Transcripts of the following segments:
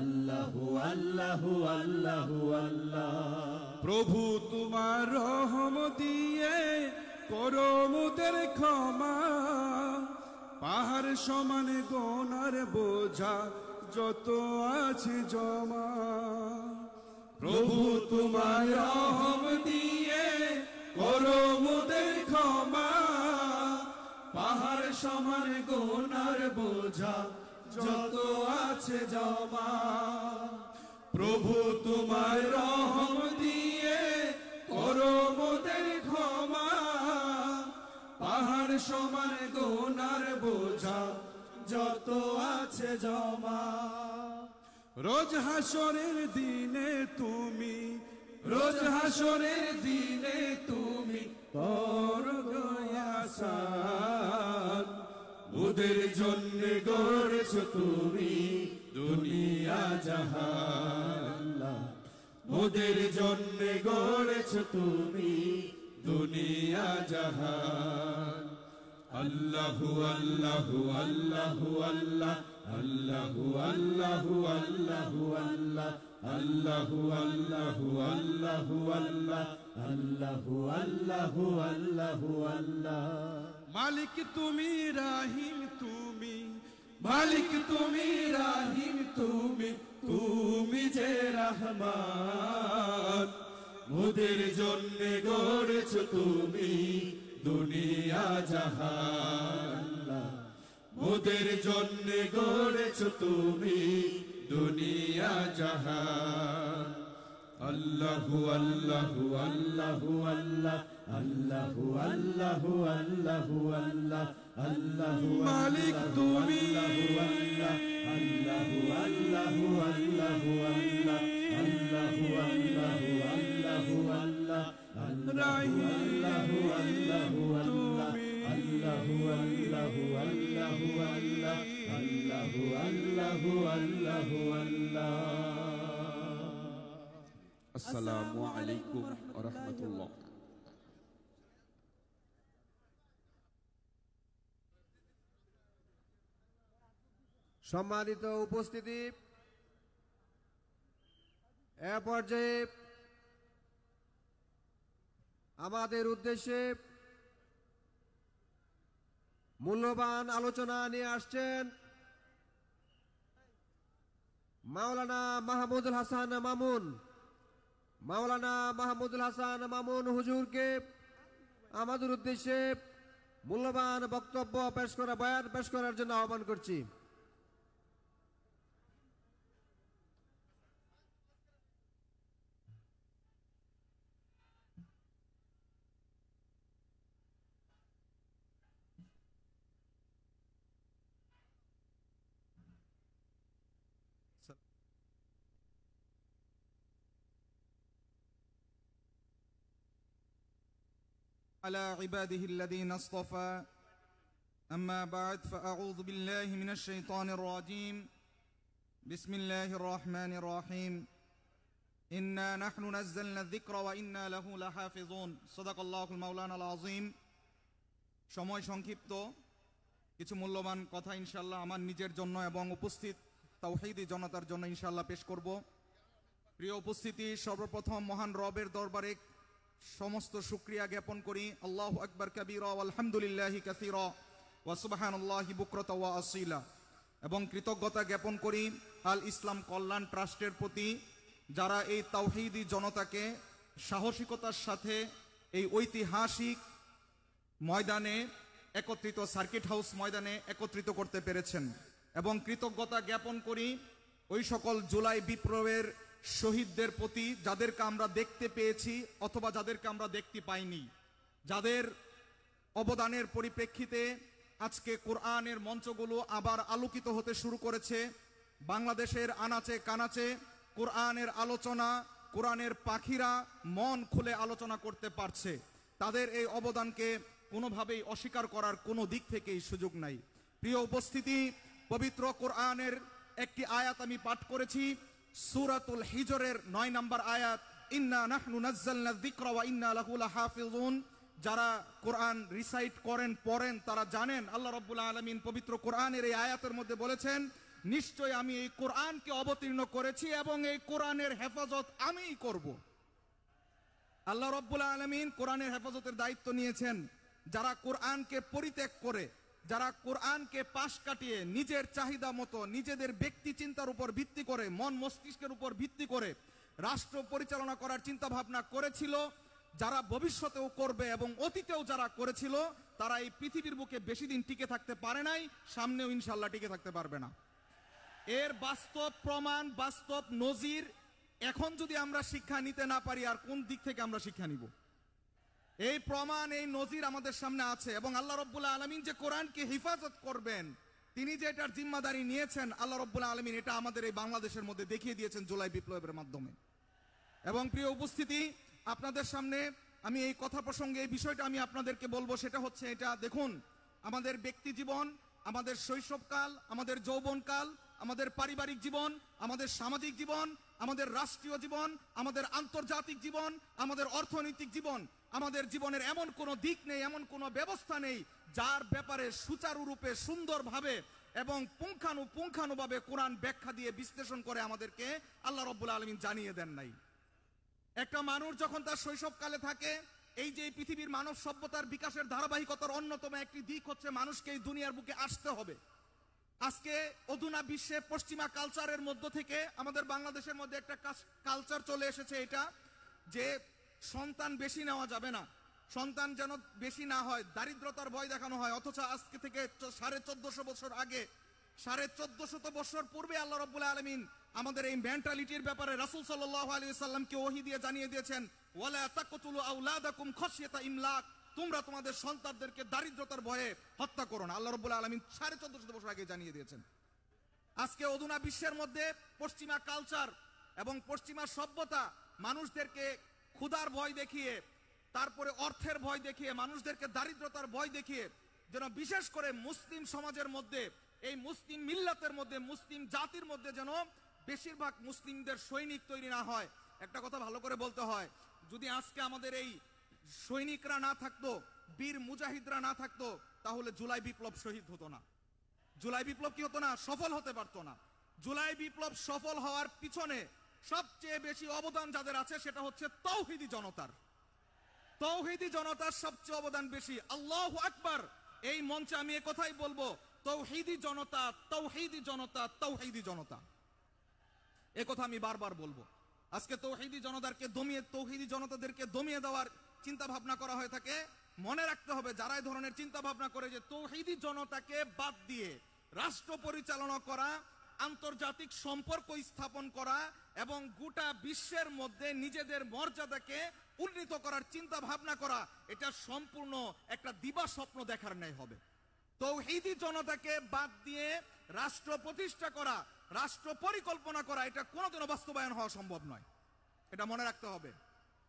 আল্লাহু আল্লাহু আল্লাহু আল্লাহ। প্রভু তোমার রহম দিয়ে করো মোদের ক্ষমা, পাহাড় সমান গোনার বোঝা যত আছে জমা। প্রভু তোমার রহম দিয়ে করো মোদের ক্ষমা, পাহাড় সমান গোনার বোঝা যত আছে জমা। প্রভু তোমার রহম দিয়ে করো মোদের ক্ষমা, পাহাড় সমান গোনার বোঝা যত আছে জমা। রোজ হাসরের দিনে তুমি, রোজ হাসরের দিনে তুমি করো আসান, মোদের জন্য গড়েছ তুমি দুনিয়া জাহান। মোদের জন্য গড়েছ তুমি দুনিয়া জাহান। আল্লাহু আল্লাহু আল্লাহু আল্লাহ, আল্লাহু আল্লাহু আল্লাহু আল্লাহ, আল্লাহু আল্লাহু আল্লাহু আল্লাহ, আল্লাহু আল্লাহু আল্লাহু আল্লাহ। মালিক তুমি রাহিম তুমি, মালিক তুমি রাহিম তুমি, তুমি যে রহমান। মোদের জন্য গড়েছ তুমি দুনিয়া জাহান। মোদের জন্য গড়েছ তুমি দুনিয়া জাহান। আল্লাহু আল্লাহু আল্লাহু আল্লাহ, আল্লাহু আল্লাহু আল্লাহু আল্লাহ, আল্লাহু মালিক তুমি, আল্লাহু আল্লাহু আল্লাহু আল্লাহ, আল্লাহু আল্লাহু আল্লাহু আল্লাহ, আল্লাহু আল্লাহু আল্লাহু আল্লাহ, আল্লাহু আল্লাহু আল্লাহু আল্লাহ, আল্লাহু আল্লাহু আল্লাহু আল্লাহ। আসসালামু আলাইকুম ওয়া রাহমাতুল্লাহ। সম্মানিত উপস্থিতি, এ পর্যায়ে আমাদের উদ্দেশ্যে মূল্যবান আলোচনা নিয়ে আসছেন মাওলানা মাহমুদুল হাসান মামুন। মাওলানা মাহমুদুল হাসান মামুন হুজুরকে আমাদের উদ্দেশ্যে মূল্যবান বক্তব্য পেশ করা, বয়ান পেশ করার জন্য আহ্বান করছি। على عباده الذين اصطفى أما بعد فأعوذ بالله من الشيطان الرجيم بسم الله الرحمن الرحيم إنا نحن نزلنا الذكر وإنا له لحافظون صدق الله المولانا العظيم। সময় সংক্ষিপ্ত, কিছু মূল্যবান কথা ইনশাআল্লাহ আমার নিজের জন্য এবং উপস্থিত তাওহীদি জনতার জন্য ইনশাআল্লাহ পেশ করব। প্রিয় উপস্থিতি, সর্বপ্রথম মহান রবের দরবারে সমস্ত শুকরিয়া জ্ঞাপন করি। আল্লাহু আকবার কাবীরা আলহামদুলিল্লাহি কাসীরা ওয়া সুবহানাল্লাহি বুকরাতা ওয়া আসীলা। এবং কৃতজ্ঞতা জ্ঞাপন করি আল ইসলাম কল্যাণ ট্রাস্টের প্রতি, যারা এই তাওহীদি জনতাকে সাহসিকতার সাথে এই ঐতিহাসিক ময়দানে একত্রিত, সার্কিট হাউস ময়দানে একত্রিত করতে পেরেছেন। এবং কৃতজ্ঞতা জ্ঞাপন করি ওই সকল জুলাই বিপ্লবের শহীদদের প্রতি, যাদেরকে আমরা দেখতে পেয়েছি অথবা যাদেরকে আমরা দেখতে পাইনি, যাদের অবদানের পরিপ্রেক্ষিতে আজকে কোরআনের মঞ্চগুলো আবার আলোকিত হতে শুরু করেছে। বাংলাদেশের আনাচে কানাচে কোরআনের আলোচনা, কোরআনের পাখিরা মন খুলে আলোচনা করতে পারছে। তাদের এই অবদানকে কোনোভাবেই অস্বীকার করার কোনো দিক থেকেই সুযোগ নাই। প্রিয় উপস্থিতি, পবিত্র কোরআনের একটি আয়াত আমি পাঠ করেছি, সূরাতুল হিজরের 9 নম্বর আয়াত, ইন্না নাহনু নাযালনা যিকরা ওয়া ইন্না লাহু লাহাফিজুন। যারা কোরআন রিসাইট করেন, পড়েন, তারা জানেন আল্লাহ রাব্বুল আলামিন পবিত্র কোরআনের এই আয়াতের মধ্যে বলেছেন, নিশ্চয় আমি এই কোরআনকে অবতীর্ণ করেছি এবং এই কোরআনের হেফাজত আমিই করব। আল্লাহ রাব্বুল আলামিন কোরআনের হেফাজতের দায়িত্ব নিয়েছেন। যারা কোরআনকে পরিত্যাগ করে, যারা কোরআনকে পাশ কাটিয়ে নিজের চাহিদা মতো নিজেদের ব্যক্তি চিন্তার উপর ভিত্তি করে, মন মস্তিষ্কের উপর ভিত্তি করে রাষ্ট্র পরিচালনা করার চিন্তা ভাবনা করেছিল, যারা ভবিষ্যতেও করবে এবং অতীতেও যারা করেছিল, তারা এই পৃথিবীর বুকে বেশি দিন টিকে থাকতে পারে নাই, সামনেও ইনশাল্লাহ টিকে থাকতে পারবে না। এর বাস্তব প্রমাণ, বাস্তব নজির এখন যদি আমরা শিক্ষা নিতে না পারি, আর কোন দিক থেকে আমরা শিক্ষা নিব? এই প্রমাণ, এই নজির আমাদের সামনে আছে। এবং আল্লাহ রাব্বুল আলামিন যে কোরআনকে হেফাজত করবেন, তিনি যে এটার জিম্মাদারি নিয়েছেন, আল্লাহ রাব্বুল আলামিন এটা আমাদের এই বাংলাদেশের মধ্যে দেখিয়ে দিয়েছেন জুলাই বিপ্লবের মাধ্যমে। এবং প্রিয় উপস্থিতি, আপনাদের সামনে আমি এই কথা প্রসঙ্গে এই বিষয়টা আমি আপনাদেরকে বলবো, সেটা হচ্ছে এটা দেখুন, আমাদের ব্যক্তি জীবন, আমাদের শৈশবকাল, আমাদের যৌবনকাল, আমাদের পারিবারিক জীবন, আমাদের সামাজিক জীবন, আমাদের রাষ্ট্রীয় জীবন, আমাদের আন্তর্জাতিক জীবন, আমাদের অর্থনৈতিক জীবন, আমাদের জীবনের এমন কোনো দিক নেই, এমন কোনো ব্যবস্থা নেই যার ব্যাপারে সুচারুরূপে সুন্দরভাবে এবং পুঙ্খানুপুঙ্খানুভাবে কোরআন ব্যাখ্যা দিয়ে বিশ্লেষণ করে আমাদেরকে আল্লাহ রাব্বুল আলামিন জানিয়ে দেন নাই। একটা মানুষ যখন তার শৈশবকালে থাকে, এই যে পৃথিবীর মানব সভ্যতার বিকাশের ধারাবাহিকতার অন্যতম একটি দিক হচ্ছে মানুষকে এই দুনিয়ার বুকে আসতে হবে। আজকে অধুনা বিশ্বে পশ্চিমা কালচারের মধ্য থেকে আমাদের বাংলাদেশের মধ্যে একটা কালচার চলে এসেছে, এটা যে সন্তান বেশি নেওয়া যাবে না, সন্তান যেন বেশি না হয়, দারিদ্রতার ভয় দেখানো হয়। অথচ আজকে থেকে 1450 বছর আগে, 1450 বছর পূর্বে আল্লাহ রাব্বুল আলামিন আমাদের এই মেন্টালিটির ব্যাপারে রাসূল সাল্লাল্লাহু আলাইহি ওয়াসাল্লামকে ওহী দিয়ে জানিয়ে দিয়েছেন, ওয়ালা তাকতুলু আওলাদাকুম খাশিয়াতা ইমলাক, তোমরা তোমাদের সন্তানদেরকে দারিদ্রতার ভয়ে হত্যা করো না। আল্লাহ রাব্বুল আলামিন 1450 বছর আগে জানিয়ে দিয়েছেন। আজকে অধুনা বিশ্বের মধ্যে পশ্চিমা কালচার এবং পশ্চিমা সভ্যতা মানুষদেরকে ক্ষুধার ভয় দেখিয়ে, তারপরে অর্থের ভয় দেখিয়ে, মানুষদেরকে দারিদ্রতার ভয় দেখিয়ে যেন বিশেষ করে মুসলিম সমাজের মধ্যে, এই মুসলিম মিল্লাতের মধ্যে, মুসলিম জাতির মধ্যে যেন বেশিরভাগ মুসলিমদের সৈনিক তৈরি না হয়। একটা কথা ভালো করে বলতে হয়, যদি আজকে আমাদের এই সৈনিকরা না থাকতো, বীর মুজাহিদরা না থাকতো, তাহলে জুলাই বিপ্লব শহীদ হতো না। জুলাই বিপ্লব কি হতো না? সফল হতে পারতো না। জুলাই বিপ্লব সফল হওয়ার পিছনে সবচেয়ে বেশি অবদান যাদের আছে সেটা হচ্ছে তাওহীদি জনতার। তাওহীদি জনতার সবচেয়ে অবদান বেশি। আল্লাহু আকবার। এই মঞ্চে আমি এই কথাই বলবো, তাওহীদি জনতা, তাওহীদি জনতা, তাওহীদি জনতা, এ কথা আমি বারবার বলবো। আজকে তাওহীদি জনতাদেরকে দমিয়ে দেওয়ার চিন্তা ভাবনা করা হয়ে থাকে। মনে রাখতে হবে, যারা এই ধরনের চিন্তা ভাবনা করে যে তাওহীদি জনতাকে বাদ দিয়ে রাষ্ট্র পরিচালনা করা, আন্তর্জাতিক সম্পর্ক স্থাপন করা এবং গোটা বিশ্বের মধ্যে নিজেদের মর্যাদাকে উন্নীত করার চিন্তা ভাবনা করা, এটা সম্পূর্ণ একটা দিবা স্বপ্ন দেখার ন্যায় হবে। তাওহীদি জনতাকে বাদ দিয়ে রাষ্ট্র প্রতিষ্ঠা করা, রাষ্ট্র পরিকল্পনা করা, এটা কোনোদিনও বাস্তবায়ন হওয়া সম্ভব নয়, এটা মনে রাখতে হবে।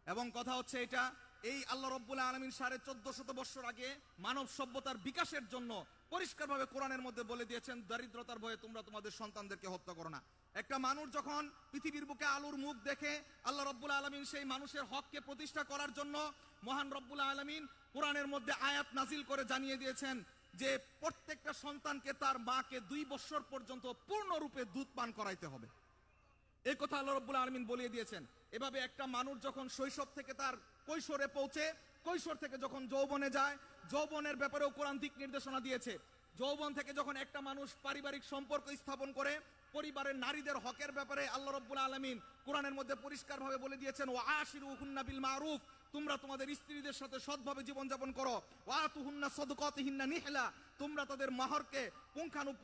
এবং কথা হচ্ছে এটা, এই আল্লাহ রাব্বুল আলামিন 1450 বছর আগে মানব সভ্যতার বিকাশের জন্য পরিষ্কারভাবে কোরআনের মধ্যে বলে দিয়েছেন, দারিদ্রতার ভয়ে তোমরা তোমাদের সন্তানদেরকে হত্যা করো না। একটা মানুষ যখন পৃথিবীর বুকে আলোর মুখ দেখে, আল্লাহ রাব্বুল আলামিন সেই মানুষের হককে প্রতিষ্ঠা করার জন্য মহান রাব্বুল আলামিন কোরআনের মধ্যে আয়াত নাজিল করে জানিয়ে দিয়েছেন যে প্রত্যেকটা সন্তানকে তার মাকে 2 বছর পর্যন্ত পূর্ণরূপে দুধ পান করাইতে হবে। এই কথা আল্লাহ রাব্বুল আলামিন বলে দিয়েছেন। এভাবে একটা মানুষ যখন শৈশব থেকে তার কৈশোরে পৌঁছে, কৈশোর থেকে যখন যৌবনে যায়, যৌবনের ব্যাপারেও কোরআন দিক নির্দেশনা দিয়েছে। যৌবন থেকে যখন একটা মানুষ পারিবারিক সম্পর্ক স্থাপন করে, পরিবারের নারীদের হকের ব্যাপারে আল্লাহ রাব্বুল আলামিন কোরআনের মধ্যে পরিষ্কারভাবে বলে দিয়েছেন, ওয়া আশিরুহুন্না বিল মারুফ, তোমরা তোমাদের স্ত্রীদের সাথে সৎভাবে জীবনযাপন করো। ওয়া আতুহুন্না সাদকাতিহিন্না নিহলা, তোমরা তাদের মাহরকে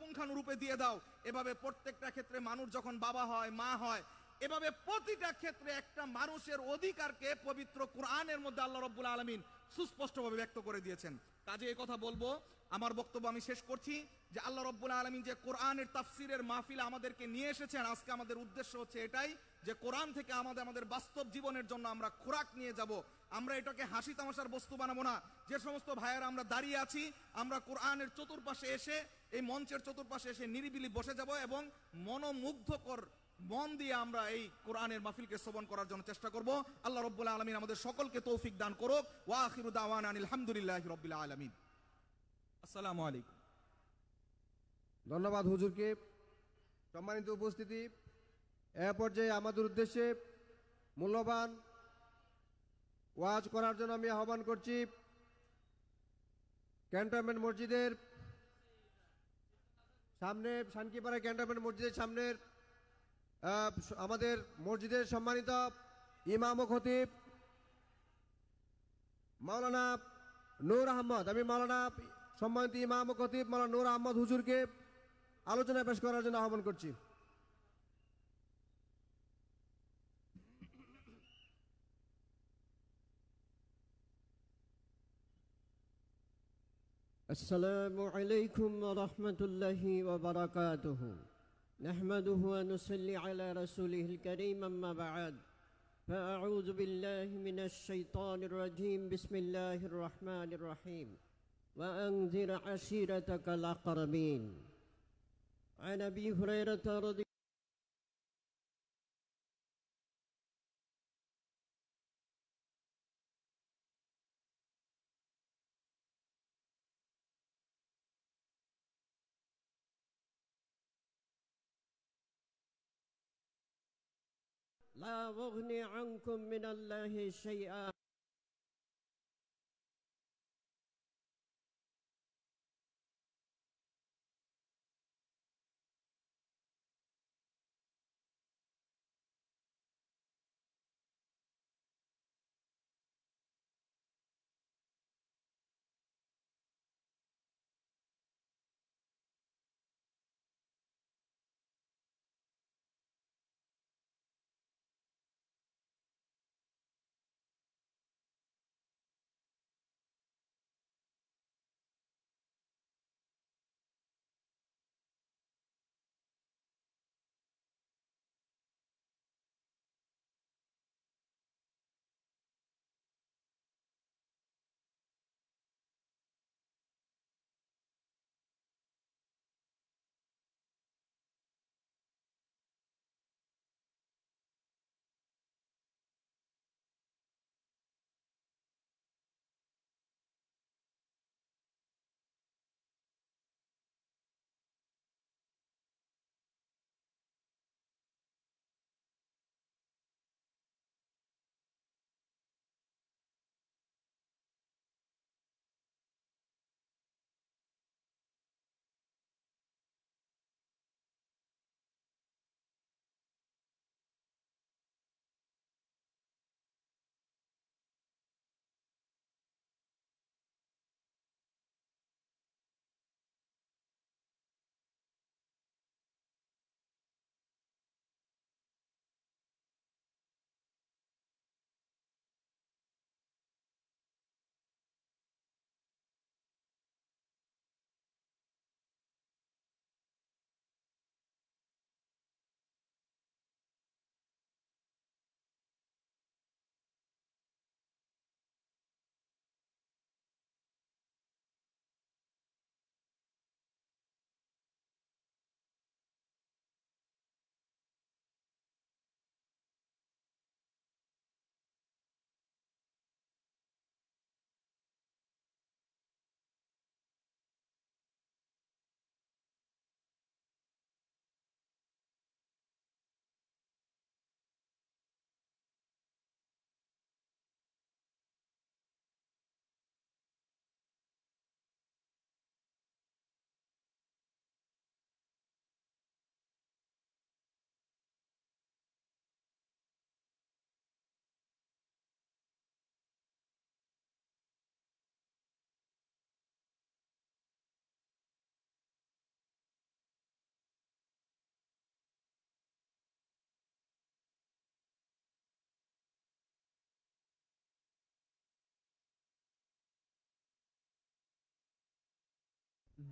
পুঙ্খানুরূপে দিয়ে দাও। এভাবে প্রত্যেকটা ক্ষেত্রে মানুষ যখন বাবা হয়, মা হয়, এভাবে প্রতিটা ক্ষেত্রে একটা মানুষের অধিকারকে পবিত্র কোরআনের মধ্যে আল্লাহ রাব্বুল আলামিন সুস্পষ্টভাবে ব্যক্ত করে দিয়েছেন। কাজে এই কথা বলবো, আমার বক্তব্য আমি শেষ করছি যে আল্লাহ রাব্বুল আলামিন যে কোরআনের তাফসীরের মাহফিলে আমাদেরকে নিয়ে এসেছেন, আজকে আমাদের উদ্দেশ্য হচ্ছে এটাই যে কোরআন থেকে আমাদের বাস্তব জীবনের জন্য আমরা খোরাক নিয়ে যাব। আমরা এটাকে হাসি তামাশার বস্তু বানাবো না। যে সমস্ত ভাইয়েরা আমরা দাঁড়িয়ে আছি, আমরা কোরআনের চতুর্পাশে এসে, এই মঞ্চের চতুর্পাশে এসে নিরিবিলি বসে যাব এবং মনোমুগ্ধকর মন দিয়ে আমরা এই কোরআনের মাহফিলকে শ্রবণ করার জন্য চেষ্টা করব। আল্লাহ রাব্বুল আলামিন আমাদের সকলকে তৌফিক দান করুক। ওয়া আখিরু দাওয়ানা আনিল হামদুলিল্লাহি রাব্বিল আলামিন। আসসালামু আলাইকুম। ধন্যবাদ হুজুরকে। সম্মানিত উপস্থিতি, এ পর্যায়ে আমাদের উদ্দেশ্যে মূল্যবান ওয়াজ করার জন্য আমি আহ্বান করছি ক্যান্টনমেন্ট মসজিদের সামনে, শানকিপাড়া ক্যান্টনমেন্ট মসজিদের সামনের আমাদের মসজিদের সম্মানিত ইমাম ও খতিব মাওলানা নূর আহমদ, আমি মাওলানা সম্মানিত ইমাম ও খতিব মাওলানা নূর আহমদ হুজুরকে আলোচনা পেশ করার জন্য আহ্বান করছি। السلام عليكم ورحمة الله وبركاته. نحمده ونصلي على رسوله الكريم، أما بعد فأعوذ بالله من الشيطان الرجيم. بسم الله الرحمن الرحيم. وأنذر عشيرتك الأقربين. عن أبي هريرة رضي لا أغني عنكم من الله شيئا.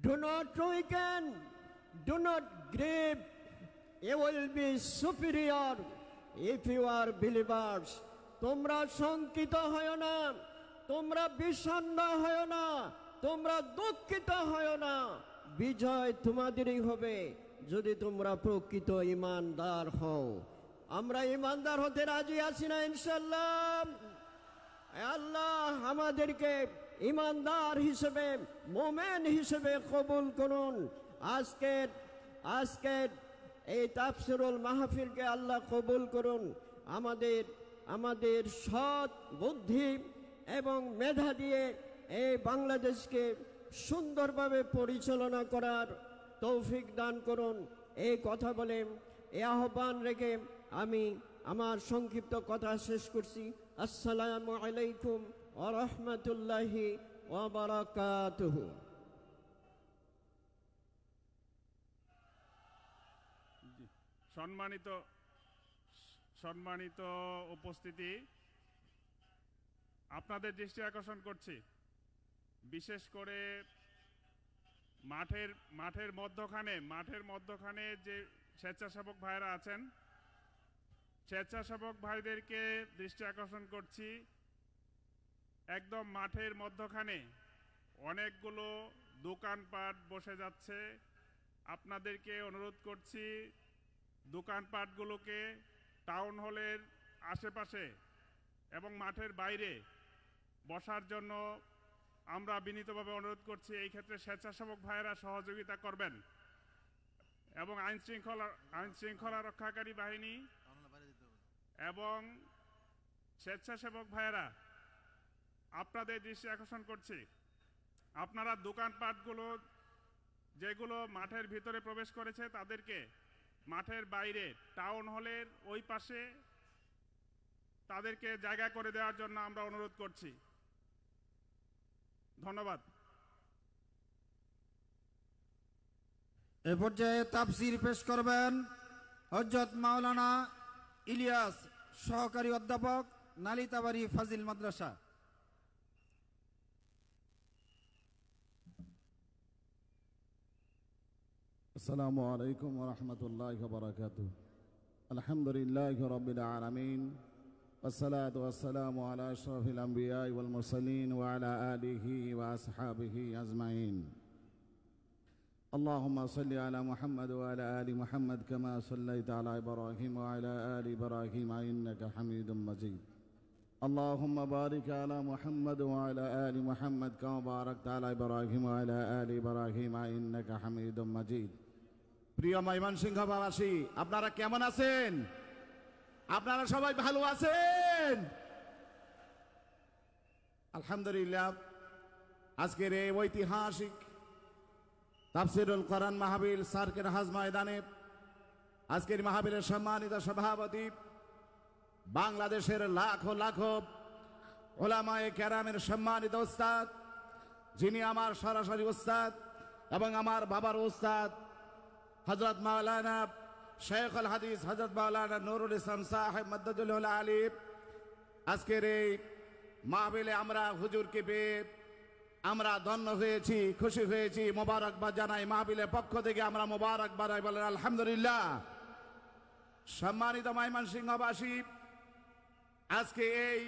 Do not weaken, do not grieve. You will be superior if you are believers. তোমরা শঙ্কিত হয় না, তোমরা বিষণ্ণ হয় না, তোমরা দুঃখিত হয় না। বিজয় তোমাদেরই হবে যদি তোমরা প্রকৃত ঈমানদার হও। আমরা ঈমানদার হতে রাজি আছি না ইনশাআল্লাহ? আল্লাহ আমাদেরকে ঈমানদার হিসেবে, মুমিন হিসেবে কবুল করুন। আজকের এই তাফসিরুল মাহফিলকে আল্লাহ কবুল করুন। আমাদের সৎ বুদ্ধি এবং মেধা দিয়ে এই বাংলাদেশকে সুন্দরভাবে পরিচালনা করার তৌফিক দান করুন। এই কথা বলে এই আহ্বান রেখে আমি আমার সংক্ষিপ্ত কথা শেষ করছি। আসসালামু আলাইকুম ওয়া রাহমাতুল্লাহি ওয়া বারাকাতুহু। সম্মানিত উপস্থিতি, আপনাদের দৃষ্টি আকর্ষণ করছি বিশেষ করে মাঠের মধ্যখানে যে স্বেচ্ছাসেবক ভাইরা আছেন, স্বেচ্ছাসেবক ভাইদেরকে দৃষ্টি আকর্ষণ করছি। একদম মাঠের মধ্যখানে অনেকগুলো দোকানপাট বসে যাচ্ছে। আপনাদেরকে অনুরোধ করছি দোকানপাটগুলোকে টাউন হলের আশেপাশে এবং মাঠের বাইরে বসার জন্য আমরা বিনীতভাবে অনুরোধ করছি। এই ক্ষেত্রে স্বেচ্ছাসেবক ভাইয়েরা সহযোগিতা করবেন এবং আইন শৃঙ্খলা রক্ষাকারী বাহিনী এবং স্বেচ্ছাসেবক ভাইয়েরা আপনাদের দৃষ্টি আকর্ষণ করছি, আপনারা দোকানপাটগুলো যেগুলো মাঠের ভিতরে প্রবেশ করেছে তাদেরকে মাঠের বাইরে টাউন হলের ওই পাশে তাদেরকে জায়গা করে দেওয়ার জন্য আমরা অনুরোধ করছি। ধন্যবাদ। এ পর্যায়ে তাফসীর পেশ করবেন হযরত মাওলানা ইলিয়াস, সহকারী অধ্যাপক, নালিতাবাড়ি ফাজিল মাদ্রাসা। السلام عليكم ورحمة الله وبركاته. الحمد لله رب العالمين والصلاة والسلام على أشرف الأنبياء والمرسلين وعلى آله وأصحابه أجمعين. اللهم صل على محمد وعلى آل محمد كما صليت على إبراهيم وعلى آل إبراهيم إنك حميد مجيد. اللهم بارك على محمد وعلى آل محمد كما باركت على إبراهيم وعلى آل إبراهيم إنك حميد مجيد. প্রিয় ময়মনসিংহবাসী, আপনারা কেমন আছেন? আপনারা সবাই ভালো আছেন? আলহামদুলিল্লাহ। আজকের এই ঐতিহাসিক তাফসিরুল কোরআন মাহফিল সার্কের হাজ ময়দানে আজকের মাহফিলের সম্মানিত সভাপতি, বাংলাদেশের লাখো লাখো উলামায়ে কেরামের সম্মানিত উস্তাদ, যিনি আমার সরাসরি উস্তাদ এবং আমার বাবার উস্তাদ হযরত মাওলানা শেখুল হাদিস হযরত মাওলানা নুরুল ইসলাম সাহেব মাদ্দাদুল আলী। আজকের এই মাহফিলে আমরা হুজুরকে পেয়ে আমরা ধন্য হয়েছি, খুশি হয়েছি, মোবারকবাদ জানাই। মাহফিলের পক্ষ থেকে আমরা মোবারকবাদ বলেন আলহামদুলিল্লাহ। সম্মানিত ময়মনসিংহবাসী, আজকে এই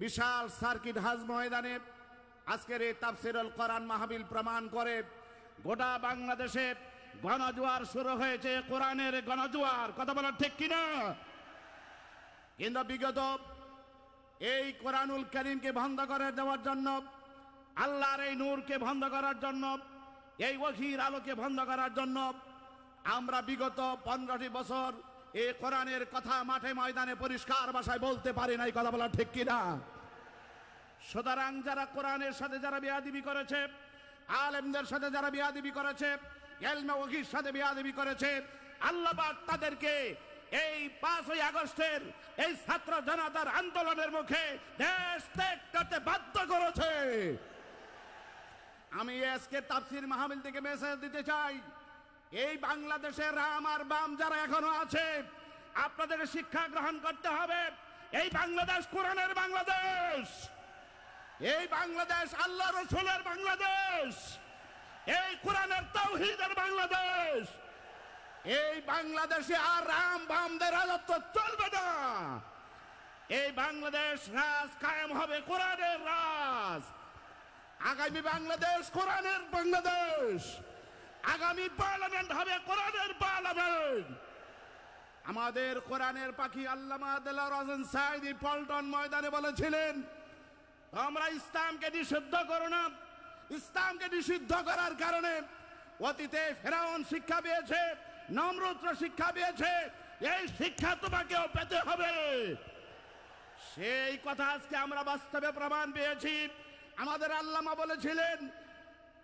বিশাল সার্কিট হাজ ময়দানে আজকের এই তাফসিরুল কোরআন মাহফিল প্রমাণ করে গোটা বাংলাদেশে গণজোয়ার শুরু হয়েছে, কোরআনের গণজোয়ার। কথা বলার ঠিক কিনা? কিন্তু বিগত এই কোরআনুল কারীমকে বন্ধ করে দেওয়ার জন্য, আল্লাহর এই নূরকে বন্ধ করার জন্য, এই ওহীর আলোকে বন্ধ করার জন্য আমরা বিগত 15টি বছর এই কোরআনের কথা মাঠে ময়দানে পরিষ্কার ভাষায় বলতে পারি নাই। কথা বলা ঠিক কিনা? সুতরাং যারা কোরআনের সাথে যারা বেয়াদবি করেছে, আলেমদের সাথে যারা বেয়াদবি করেছে, ইলমে ওহীর সাথে বেয়াদবি করেছে, আল্লাহ পাক তাদেরকে এই 5ই আগস্টের এই ছাত্র জনতার আন্দোলনের মুখে দেশ ত্যাগ করতে বাধ্য করেছে। আমি আজকে তাফসীর মাহফিল থেকে মেসেজ দিতে চাই, এই বাংলাদেশের রাম আর বাম যারা এখনো আছে, আপনাদের শিক্ষা গ্রহণ করতে হবে। এই বাংলাদেশ কোরআনের বাংলাদেশ, এই বাংলাদেশ আল্লাহ রাসূলের বাংলাদেশ, এই কোরআনের তাওহীদের বাংলাদেশ। এই বাংলাদেশে আর রাম বামদের রাজত্ব চলবে না। এই বাংলাদেশ রাজ কায়েম হবে কোরআনের রাজ। আগামী বাংলাদেশ কোরআনের বাংলাদেশ, আগামী পার্লামেন্ট হবে কোরআনের পার্লামেন্ট। আমাদের কোরআনের পাখি আল্লামা দেলোয়ার হোসেন সাঈদী পল্টন ময়দানে বলেছিলেন, তোমরা ইসলামকে নিষিদ্ধ করো না। ইসলামকে নিষিদ্ধ করার কারণে অতীতে ফেরাউন শিক্ষা পেয়েছে, নমরুদরা শিক্ষা পেয়েছে, এই শিক্ষা তোমাকেও পেতে হবে। সেই কথা আজকে আমরা বাস্তবে প্রমাণ পেয়েছি। আমাদের আল্লামা বলেছিলেন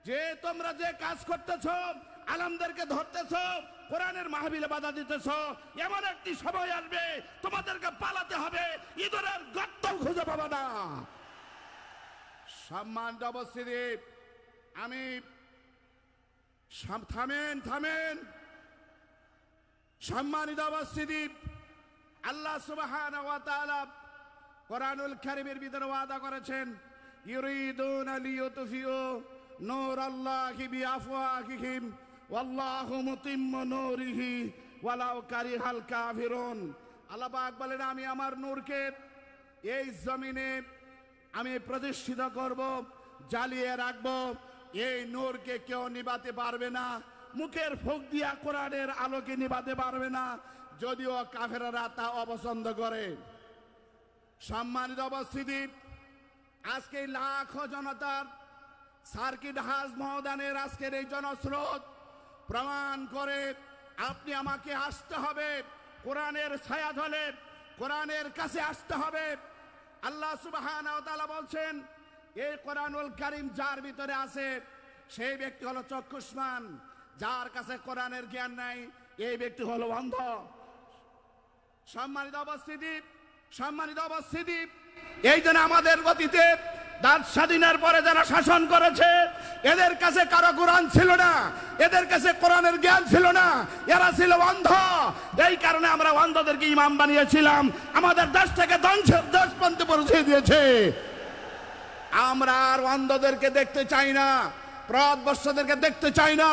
যে তোমরা যে কাজ করতেছো, আলেমদেরকে ধরতেছো, কোরআনের মাহফিলে বাধা দিতেছো, এমন একটি সময় আসবে তোমাদেরকে পালাতে হবে, ইঁদুরের গর্ত খুঁজে পাবে না। সম্মানিত উপস্থিতি, আমি থামেন। সম্মানিত উপস্থিতি, আল্লাহ সুবহানাহু ওয়া তাআলা কোরআনুল কারীমের ভিতরে ওয়াদা করেছেন, ইউরিদুনা লিইউতফিউ নূরাল্লাহি বিআফওয়াহিহিম ওয়াল্লাহু মুতিম্মু নূরিহি ওয়ালাউ কারিহাল কাফিরুন। আল্লাহ পাক বলেন, আমি আমার নূরকে এই জমিনে আমি প্রতিষ্ঠিত করব, জ্বালিয়ে রাখব। এই নূরকে কেউ নিভাতে পারবে না, মুখের ফুঁক দিয়া কোরআনের আলোকে নিভাতে পারবে না, যদিও কাফেররা তা অপছন্দ করে। সম্মানিত উপস্থিতি, আজকে লাখো জনতার সার্কিট হাউস ময়দানের আজকের এই জনস্রোত প্রমাণ করে আপনি আমাকে আসতে হবে কোরআনের ছায়াতলে, কোরআনের কাছে আসতে হবে। আল্লাহ সুবহানাহু ওয়া তাআলা বলছেন, এই কোরআনুল কারীম যার ভিতরে আছে সেই ব্যক্তি হলো চক্ষুষ্মান, যার কাছে কোরআনের জ্ঞান নাই এই ব্যক্তি হলো অন্ধ। সম্মানিত উপস্থিতি, এই জন্য আমাদের গতিতে দাঁত স্বাধীনের পরে যারা শাসন করেছে এদের কাছে কারো কোরআন ছিল না, এদের কাছে কোরআনের জ্ঞান ছিল না, এরা ছিল অন্ধ। এই কারণে আমরা অন্ধদেরকে ইমাম বানিয়েছিলাম, আমাদের দেশ থেকে দেশপন্থী পরিচয় দিয়েছে। আমরা আর অন্ধদেরকে দেখতে চাই না, প্রদবর্ষদেরকে দেখতে চাই না,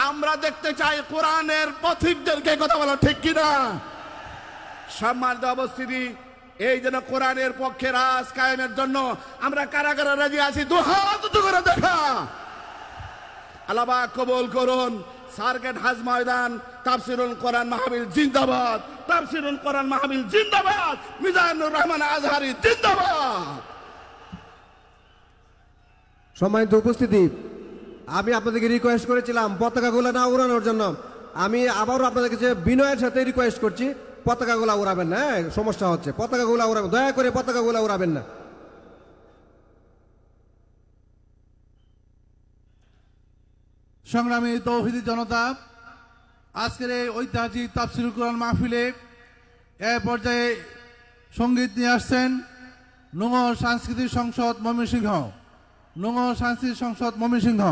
আমরা দেখতে চাই কোরআনের পথিকদেরকে। কথা বলা ঠিক কিনা? সম্মানিত উপস্থিতি, এই জন্য কোরআনের পক্ষে রাজ কায়েমের জন্য আমরা কারাগারে রাজি আছি। দুহাত উঁচু করে দেখা। আল্লাহ পাক কবুল করুন। সার্কিট হাউস ময়দান তাফসিরুল কোরআন মাহফিল জিন্দাবাদ, তাফসিরুল কোরআন মাহফিল জিন্দাবাদ, মিজানুর রহমান আজহারি জিন্দাবাদ। সম্মানিত উপস্থিতি, আমি আপনাদেরকে রিকোয়েস্ট করেছিলাম পতাকাগুলো না উড়ানোর জন্য। আমি আবারও আপনাদের কাছে বিনয়ের সাথে রিকোয়েস্ট করছি, পতাকাগুলো উড়াবেন না। সমস্যা হচ্ছে, পতাকাগুলো উড়াবেন, দয়া করে পতাকাগুলো উড়াবেন না। সংগ্রামী তৌহিদি জনতা, আজকের এই ঐতিহাসিক তাফসিরুল কোরআন মাহফিলে এ পর্যায়ে সঙ্গীত নিয়ে আসছেন নোঙর সাংস্কৃতিক সংসদ ময়মনসিংহ। নোঙর সাংস্কৃতিক সংসদ ময়মনসিংহ।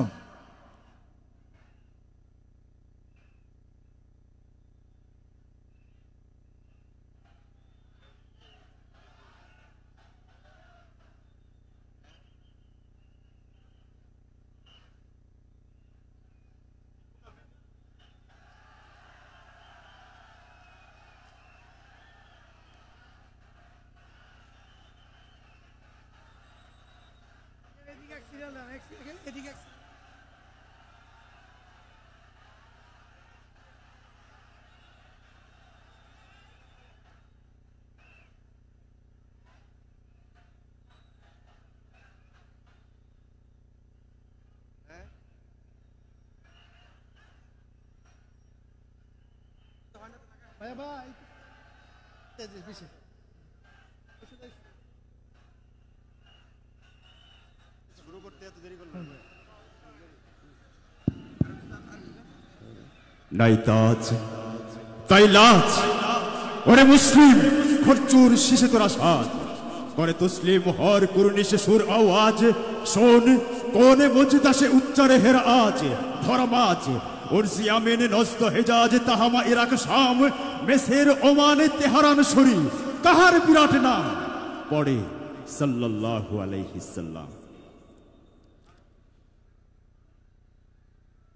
নাই তাজ তাই লাজ, ওরে মুসলিম খরচুর শিশে তোরা সাজ, করে তসলিম হর কুরনিশে সুর আওয়াজ, শোন কোনে মজদাসে উচ্চারে হের আজ, ধর্মাজ উরসি আমিন নস্ত হেজাজ, তাহামা ইরাক শাম, মেসের ওমানে তেহরান শরী, কাহার বিরাট নাম পড়ে সাল্লাল্লাহু আলাইহি সাল্লাম।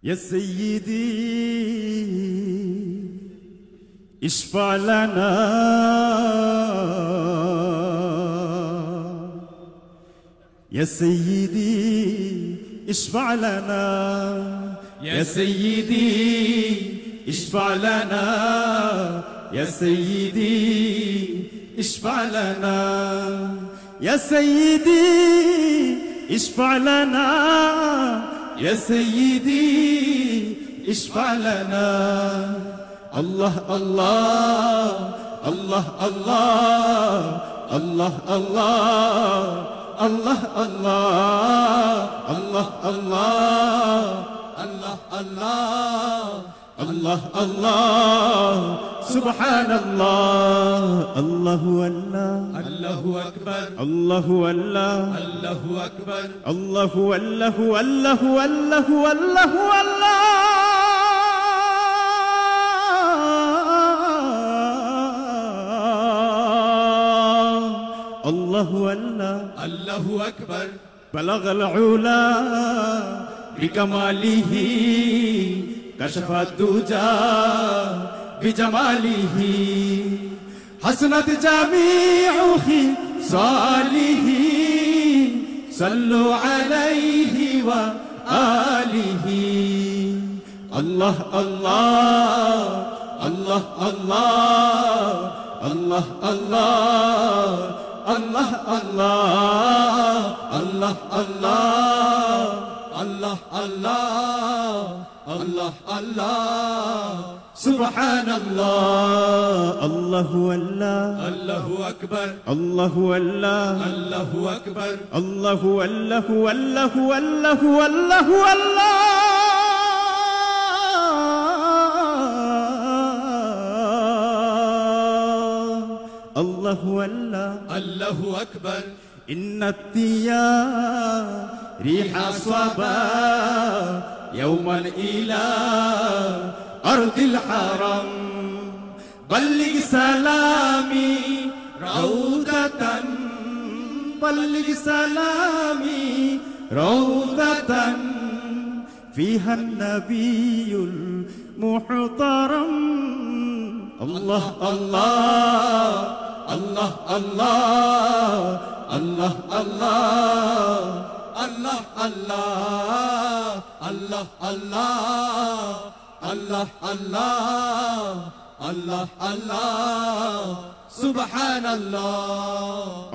ইয়া সাইয়্যিদি ইশফা লানা, ইয়া সাইয়্যিদি ইশফা লানা, ইয়া সাইয়্যিদি ইশফা লানা, ইয়া সাইয়্যিদি ইশফা লানা, ইয়া সাইয়্যিদি ইশফা লানা, ইয়া সাইয়্যিদি ইশফা লানা। আল্লাহ আল্লাহ আল্লাহ আল্লাহ আল্লাহ আল্লাহ আল্লাহ আল্লাহ আল্লাহ আল্লাহ আল্লাহ আল্লাহ আল্লাহ আল্লাহ সুবহানাল্লাহ আল্লাহু আল্লাহ আল্লাহু আকবার আল্লাহু আল্লাহ আল্লাহু আকবার আল্লাহু আল্লাহু আল্লাহু আল্লাহু আল্লাহু আল্লাহ আল্লাহু আল্লাহ আল্লাহু আকবার বালাগাল উলা বিকামালিহি কাশফাত দুজা বিজামালিহি হাসনাত জামিউ সালিহি সাল্লু আলাইহি ওয়া আলিহি আল্লাহ আল্লাহ আল্লাহ আল্লাহ আল্লাহ আল্লাহ আল্লাহ আল্লাহ আল্লাহ আল্লাহ আল্লাহ আল্লাহ আল্লাহ সুবহানাল্লাহ আল্লাহু আল্লাহ আল্লাহু আকবার আল্লাহু আল্লাহ আল্লাহু আকবার আল্লাহু আল্লাহু আল্লাহু আল্লাহু আল্লাহু আল্লাহ আল্লাহু আল্লাহ আল্লাহু আকবার ইন্নাতিয়া রিহা সাবা ইয়াওমান ইলা আরদিল হারাম বাল্লিগ সালামি রাউদাতান বাল্লিগ সালামি রাউদাতান ফিহা النبيুল মুহতারাম আল্লাহ আল্লাহ আল্লাহ আল্লাহ আল্লাহ আল্লাহ আল্লাহ আল্লাহ আল্লাহ আল্লাহ আল্লাহ আল্লাহ সুবহানাল্লাহ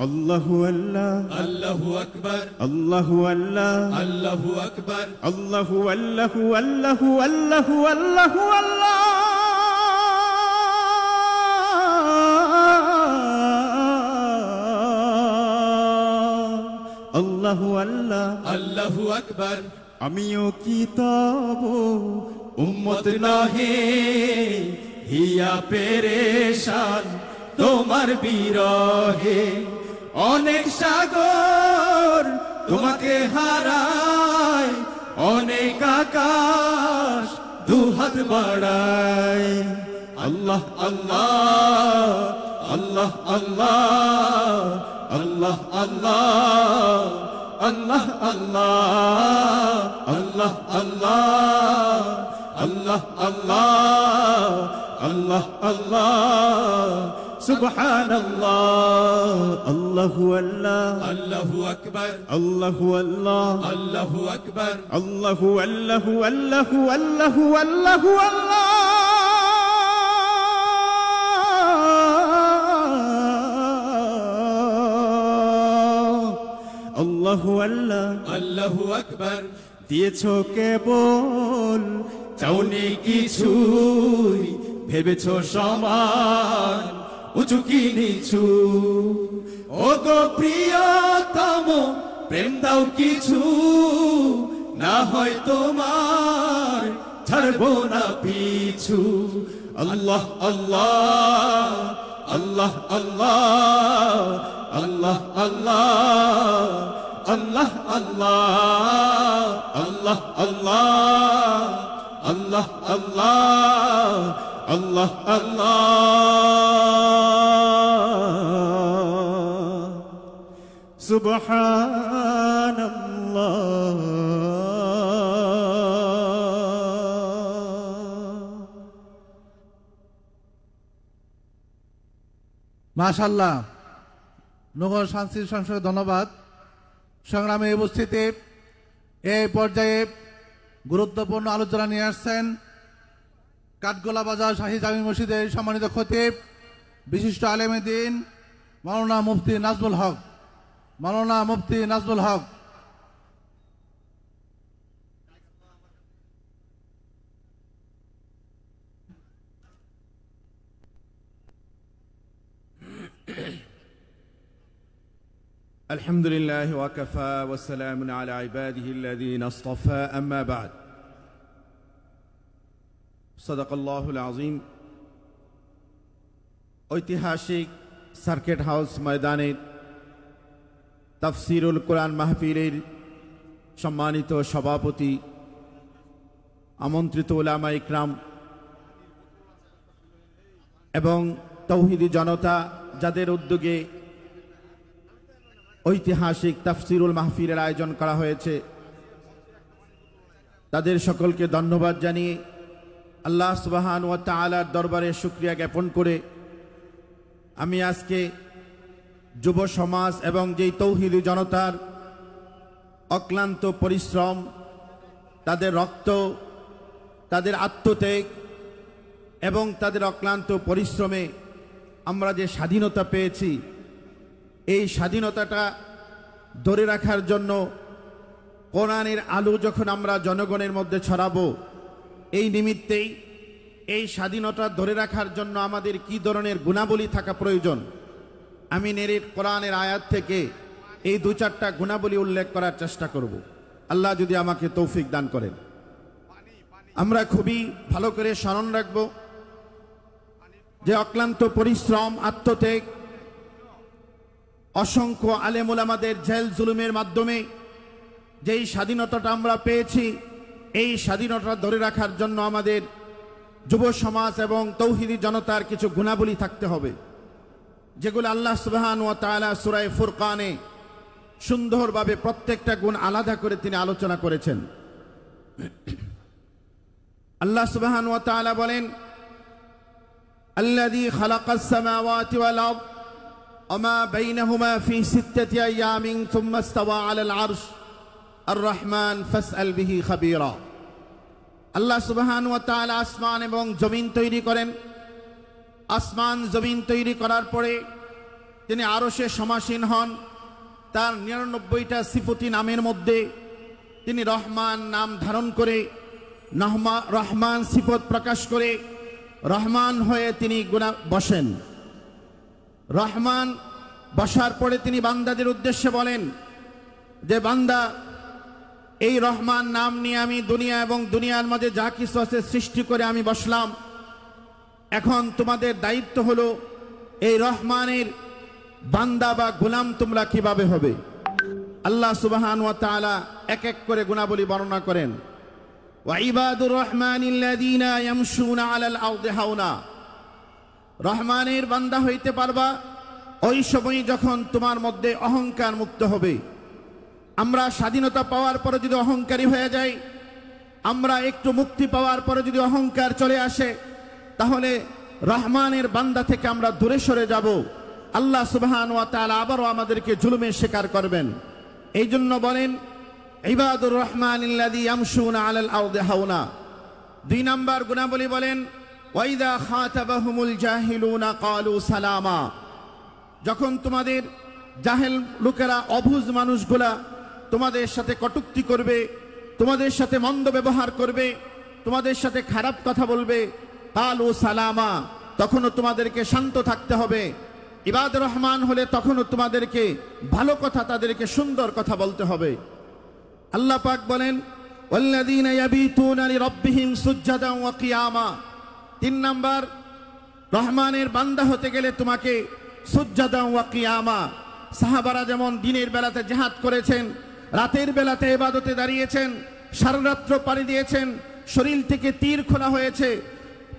আল্লাহু আল্লাহ আল্লাহু আকবার আল্লাহু আল্লাহ আল্লাহু আকবার আল্লাহু আল্লাহু আল্লাহু আল্লাহু আল্লাহু আল্লাহ আল্লাহু আল্লাহ আল্লাহু আকবার আমিও কি তব উম্মত নহে হিয়া পেরেশান তোমার বিরহে অনেক সাগর তোমাকে হারায় অনেক আকাশ দুহাত বাড়ায় আল্লাহ আল্লাহ আল্লাহ আল্লাহ আল্লাহ আল্লাহ আল্লাহ আল্লাহ আল্লাহ আল্লাহ আল্লাহ আল্লাহ আল্লাহ সুবহানাল্লাহ আল্লাহু আল্লাহ আল্লাহু আকবার আল্লাহু আল্লাহ আল্লাহু আকবার আল্লাহু আল্লাহু আল্লাহু আল্লাহু আল্লাহু আল্লাহ আল্লাহু আল্লাহ আল্লাহু আকবার দিয়েছো কেবল চাওনি কিছুই ভেবেছো সমান উঁচু কি নিচু ও গো প্রিয়তম প্রেম দাও কিছু না হয় তোমার ছাড়বো না পিছু আল্লাহ আল্লাহ আল্লাহ আল্লাহ আল্লাহ আল্লাহ আল্লাহ আল্লাহ আল্লাহ আল্লাহ আল্লাহ আল্লাহ আল্লাহ সুবহানাল্লাহ মাশাআল্লাহ নগর সাংস্কৃতিক সংসদে ধন্যবাদ। সংগ্রামে উপস্থিতি এই পর্যায়ে গুরুত্বপূর্ণ আলোচনা নিয়ে আসছেন কাঠগোলা বাজার শাহী জামি মসজিদের সম্মানিত খতিব বিশিষ্ট আলেমে দ্বীন মাওলানা মুফতি নাজমুল হক। মাওলানা মুফতি নাজমুল হক। الحمد لله وكفى والسلام على عباده الذين اصطفى أما بعد صدق الله العظيم ঐতিহাসিক সার্কিট হাউস ময়দানের তাফসীরুল কোরআন মাহফিলের সম্মানিত সভাপতি, আমন্ত্রিত উলামা ইকরাম এবং তৌহিদি জনতা, যাদের উদ্যোগে ঐতিহাসিক তাফসীরুল মাহফিলের আয়োজন করা হয়েছে, তাদের সকলকে ধন্যবাদ জানিয়ে আল্লাহ সুবহানাহু ওয়া তাআলার দরবারে শুকরিয়া জ্ঞাপন করে আমি আজকে যুব সমাজ এবং যেই তৌহিদি জনতার অক্লান্ত পরিশ্রম, তাদের রক্ত, তাদের আত্মত্যাগ এবং তাদের অক্লান্ত পরিশ্রমে আমরা যে স্বাধীনতা পেয়েছি, এই স্বাধীনতাটা ধরে রাখার জন্য কোরআনের আলো যখন আমরা জনগণের মধ্যে ছড়াবো, এই নিমিত্তেই এই স্বাধীনতা ধরে রাখার জন্য আমাদের কি ধরনের গুণাবলী থাকা প্রয়োজন, আমি কোরআনের আয়াত থেকে এই দু চারটা গুণাবলী উল্লেখ করার চেষ্টা করব, আল্লাহ যদি আমাকে তৌফিক দান করেন। আমরা খুবই ভালো করে স্মরণ রাখব যে অক্লান্ত পরিশ্রম, আত্মত্যাগ, অসংখ্য আলেম ওলামাদের জেল জুলুমের মাধ্যমে যেই স্বাধীনতাটা আমরা পেয়েছি, এই স্বাধীনতা ধরে রাখার জন্য আমাদের যুব সমাজ এবং তৌহিদি জনতার কিছু গুণাবলী থাকতে হবে, যেগুলো আল্লাহ সুবহানাহু ওয়া তাআলা সূরা ফুরকানে সুন্দরভাবে প্রত্যেকটা গুণ আলাদা করে তিনি আলোচনা করেছেন। আল্লাহ সুবহানাহু ওয়া তাআলা বলেন, আল্লাযী খালাকাস সামাওয়াতি ওয়াল আরদ ওয়া মা বাইনাহুমা ফি সিত্তাতি আইয়ামিন সুম্মা ইসতাওয়া আলাল আরশ আর রহমান ফাসআল বিহি খাবীরা। আল্লাহ সুবহানাহু ওয়া তাআলা আসমান এবং জমিন তৈরি করেন। আসমান জমিন তৈরি করার পরে তিনি আরশে সমাসীন হন। তার 99টা সিফতি নামের মধ্যে তিনি রহমান নাম ধারণ করে রহমান সিফত প্রকাশ করে রহমান হয়ে তিনি বসেন। রহমান বসার পরে তিনি বান্দাদের উদ্দেশ্যে বলেন যে, বান্দা, এই রহমান নাম নিয়ে আমি দুনিয়া এবং দুনিয়ার মাঝে যা কিছু আছে সৃষ্টি করে আমি বসলাম। এখন তোমাদের দায়িত্ব হলো এই রহমানের বান্দা বা গোলাম তোমরা কিভাবে হবে। আল্লাহ সুবহানাহু ওয়া তাআলা এক এক করে গুণাবলী বর্ণনা করেন। ওয়া ইবাদুর রহমানিল্লাযীনা ইয়ামশুনা আলাল আরদি হাওনা। রহমানের বান্দা হইতে পারবা ওই সময় যখন তোমার মধ্যে অহংকার মুক্ত হবে। আমরা স্বাধীনতা পাওয়ার পরে যদি অহংকারী হয়ে যাই, আমরা একটু মুক্তি পাওয়ার পরে যদি অহংকার চলে আসে, তাহলে রহমানের বান্দা থেকে আমরা দূরে সরে যাব। আল্লাহ সুবহানাহু ওয়া তাআলা আবারও আমাদেরকে জুলুমের শিকার করবেন। এই জন্য বলেন, ইবাদুর রহমানিল্লাযী ইয়ামশুনা আলাল আরদি হাওনা। 2 নাম্বার গুণাবলী বলেন, ওয়া ইযা খাতাবাহুমুল জাহিলুনা ক্বালু সালামা। যখন তোমাদের জাহেল লোকেরা, অবুঝ মানুষগুলা তোমাদের সাথে কটূক্তি করবে, তোমাদের সাথে মন্দ ব্যবহার করবে, তোমাদের সাথে খারাপ কথা বলবে, ক্বালু সালামা, তখনও তোমাদেরকে শান্ত থাকতে হবে। ইবাদুর রহমান হলে তখনও তোমাদেরকে ভালো কথা, তাদেরকে সুন্দর কথা বলতে হবে। আল্লাহ পাক বলেন, ওয়াল্লাযীনা ইয়াবিতুনা লিরাব্বিহিম সুজদান ওয়া কিয়ামা। 3 নাম্বার, রহমানের বান্দা হতে গেলে তোমাকে সুজদান ওয়া কিয়ামা। সাহাবারা যেমন দিনের বেলাতে জিহাদ করেছেন, রাতের বেলাতে ইবাদতে দাঁড়িয়েছেন, সারা রাত্র পাড়ি দিয়েছেন, শরীর থেকে তীর খোলা হয়েছে,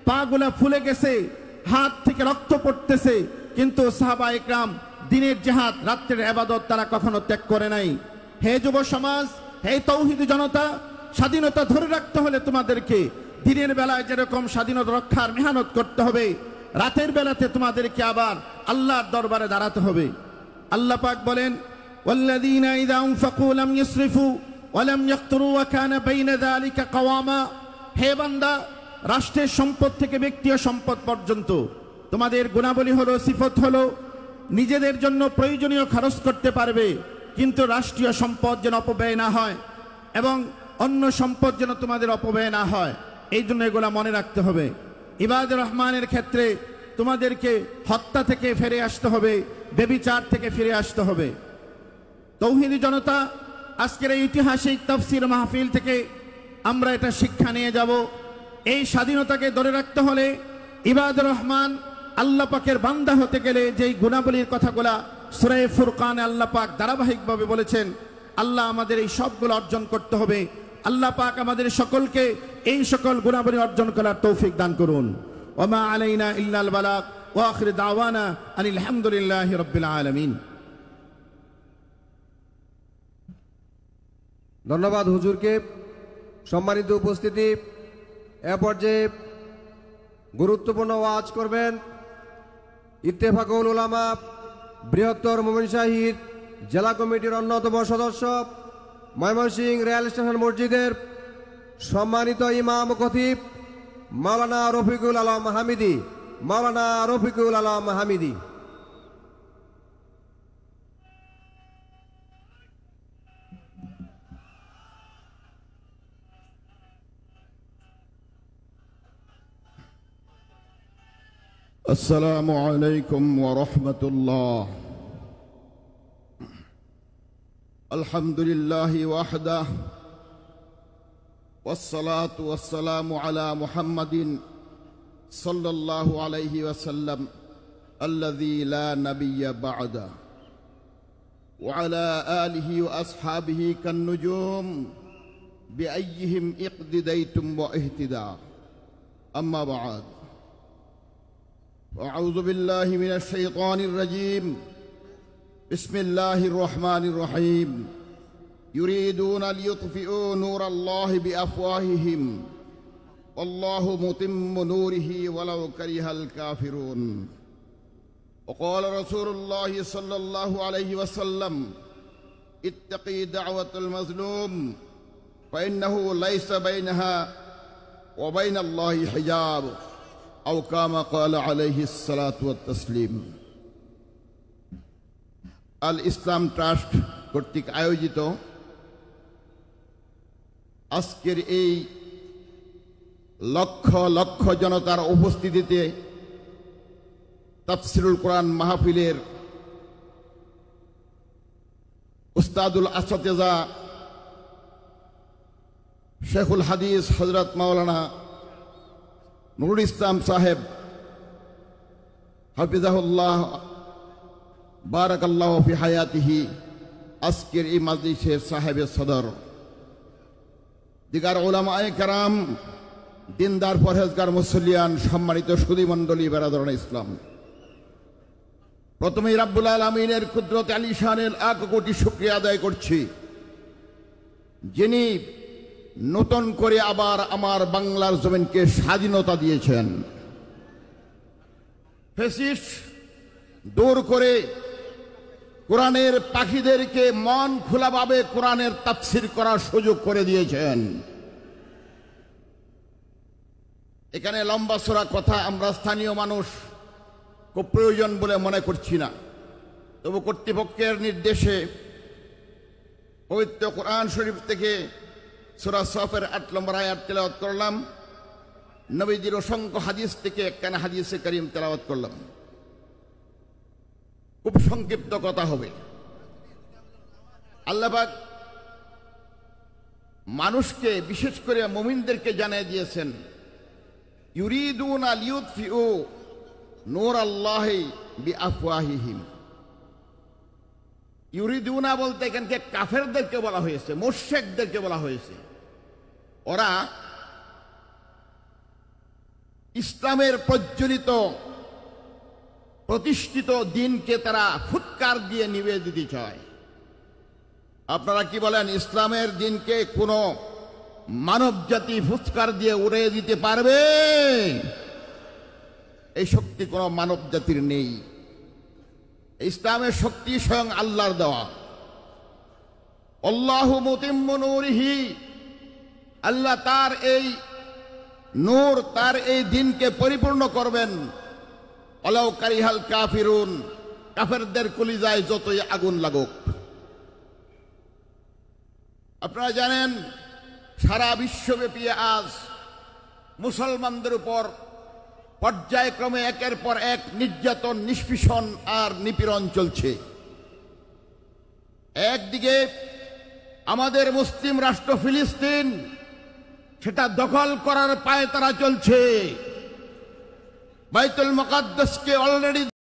পাগুলা ফুলে গেছে, হাত থেকে রক্ত পড়তেছে, কিন্তু সাহাবা ইকরাম দিনের জিহাদ, রাত্রের ইবাদত তারা কখনো ত্যাগ করে নাই। হে যুব সমাজ, হে তৌহিদি জনতা, স্বাধীনতা ধরে রাখতে হলে তোমাদেরকে দিনের বেলায় যেরকম স্বাধীনতা রক্ষার মেহনত করতে হবে, রাতের বেলাতে তোমাদেরকে আবার আল্লাহর দরবারে দাঁড়াতে হবে। আল্লাহ পাক বলেন, ওয়াল্লাযীনা ইযা আনফাকু লাম ইসরিফু ওয়া লাম ইয়াকতুরু ওয়া কানা বাইনা যালিকা কাওয়ামা। হে বান্দা, রাষ্ট্রের সম্পদ থেকে ব্যক্তিগত সম্পদ পর্যন্ত তোমাদের গুণাবলী হলো, সিফত হলো, নিজেদের জন্য প্রয়োজনীয় খরচ করতে পারবে, কিন্তু রাষ্ট্রীয় সম্পদ যেন অপব্যয় না হয় এবং অন্য সম্পদ যেন তোমাদের অপব্যয় না হয়, এই জন্য এগুলা মনে রাখতে হবে। ইবাদুর রহমানের ক্ষেত্রে তোমাদেরকে হত্যা থেকে ফিরে আসতে হবে, ব্যভিচার থেকে ফিরে আসতে হবে। তৌহিদি জনতা, আজকের এই ঐতিহাসিক তাফসীর মাহফিল থেকে আমরা এটা শিক্ষা নিয়ে যাব, এই স্বাধীনতাকে ধরে রাখতে হলে ইবাদুর রহমান আল্লাহ পাকের বান্দা হতে গেলে যেই গুণাবলীর কথাগুলা সূরা ফুরকানে আল্লাহ পাক ধারাবাহিকভাবে বলেছেন, আল্লাহ আমাদের এই সবগুলো অর্জন করতে হবে। আল্লাহ পাক আমাদের সকলকে এই সকল গুণাবলী অর্জন করার তৌফিক দান করুন। ওমা আলাইনা ইল্লাল বালাগ ওয়া আখিরু দাওয়ানা আনিল হামদুলিল্লাহি রাব্বিল আলামিন। ধন্যবাদ হুজুরকে। সম্মানিত উপস্থিতি, এ পর্যায়ে গুরুত্বপূর্ণ ওয়াজ করবেন ইত্তেফাকুল উলামা বৃহত্তর ময়মনসিংহ জেলা কমিটির অন্যতম সদস্য, ময়মনসিংহ রেল স্টেশন মসজিদের সম্মানিত ইমাম ও খতিব মাওলানা রফিকুল আলম হামিদি। মাওলানা রফিকুল আলম হামিদি। السلام عليكم ورحمة الله. الحمد لله وحده والصلاة والسلام على محمد صلى الله عليه وسلم الذي لا نبي بعده وعلى آله وأصحابه كالنجوم بأيهم اقتديتم واهتدى. أما بعد، أعوذ بالله من الشيطان الرجيم. بسم الله الرحمن الرحيم. يريدون ليطفئوا نور الله بأفواههم والله متم نوره ولو كره الكافرون. وقال رسول الله صلى الله عليه وسلم: اتقي دعوة المظلوم فإنه ليس بينها وبين الله حجاب أو كما قال عليه الصلاة والتسليم. আল ইসলাম ট্রাস্ট কর্তৃক আয়োজিত আজকের এই লক্ষ লক্ষ জনতার উপস্থিতিতে তাফসীরুল কোরআন মাহফিলের উস্তাদুল আসতিজা শেখুল হাদিস হযরত মাওলানা নুরুল ইসলাম সাহেব হাফিজাহুল্লাহ বারাকাল্লাহু ফি হায়াতিহি আজকের এই মাজলিসের সাহেবে সদর, দিগার উলামায়ে কেরাম, দিনদার পরহেজগার মুসল্লিয়ান, সম্মানিত সুধীমণ্ডলী, বেরাদরান ইসলাম, প্রথমেই রাব্বুল আলামিনের কুদরত আলিশানের লাখ কোটি শুকরিয়া আদায় করছি, যিনি নতুন করে আবার আমার বাংলার জমিনকে স্বাধীনতা দিয়েছেন। ফ্যাসিস্ট দূর করে কোরআনের পাখিদেরকে মন খোলাভাবে কোরআনের তাফসীর করার সুযোগ করে দিয়েছেন। এখানে লম্বা চড়া কথা আমরা স্থানীয় মানুষ খুব প্রয়োজন বলে মনে করছি না, তবু কর্তৃপক্ষের নির্দেশে পবিত্র কোরআন শরীফ থেকে সূরা সফের ৮ নম্বর আয়াত তেলাওয়াত করলাম, নবীজির অসংখ্য হাদিস থেকে একখানা হাদিসে কারীম তেলাওয়াত করলাম। খুব সংক্ষিপ্ত কথা হবে। আল্লাহ পাক মানুষকে, বিশেষ করে মুমিনদেরকে জানিয়ে দিয়েছেন, ইউরিদুনা লিইউতফিউ নূরাল্লাহি বিআফওয়াহিহিম। ইউরিদুনা বলতে এখানকে কাফেরদেরকে বলা হয়েছে, মুশরিকদেরকে বলা হয়েছে। ওরা ইসলামের প্রজ্বলিত প্রতিষ্ঠিত দিনকে তারা ফুৎকার দিয়ে নিভিয়ে দিতে চায়। আপনারা কি বলেন, ইসলামের দিনকে কোনো মানব জাতি ফুৎকার দিয়ে উড়িয়ে দিতে পারবে? এই শক্তি কোনো মানব জাতির নেই। ইসলামের শক্তি স্বয়ং আল্লাহর দেওয়া। আল্লাহু মুতিম্মু নূরিহি, আল্লাহ তার এই নূর, তার এই দিনকে পরিপূর্ণ করবেন। ওয়ালাউ কারিহাল কাফিরুন, কাফেরদের কলিজায় যতই আগুন লাগুক। আপনারা জানেন সারা বিশ্বব্যাপী আজ মুসলমানদের উপর পর্যায়ক্রমে একের পর এক নির্যাতন, নিষ্পীষণ আর নিপীড়ন চলছে। একদিকে আমাদের মুসলিম রাষ্ট্র ফিলিস্তিন সেটা দখল করার পায়ে তারা চলছে। বাইতুল মুকাদ্দাসকে অলরেডি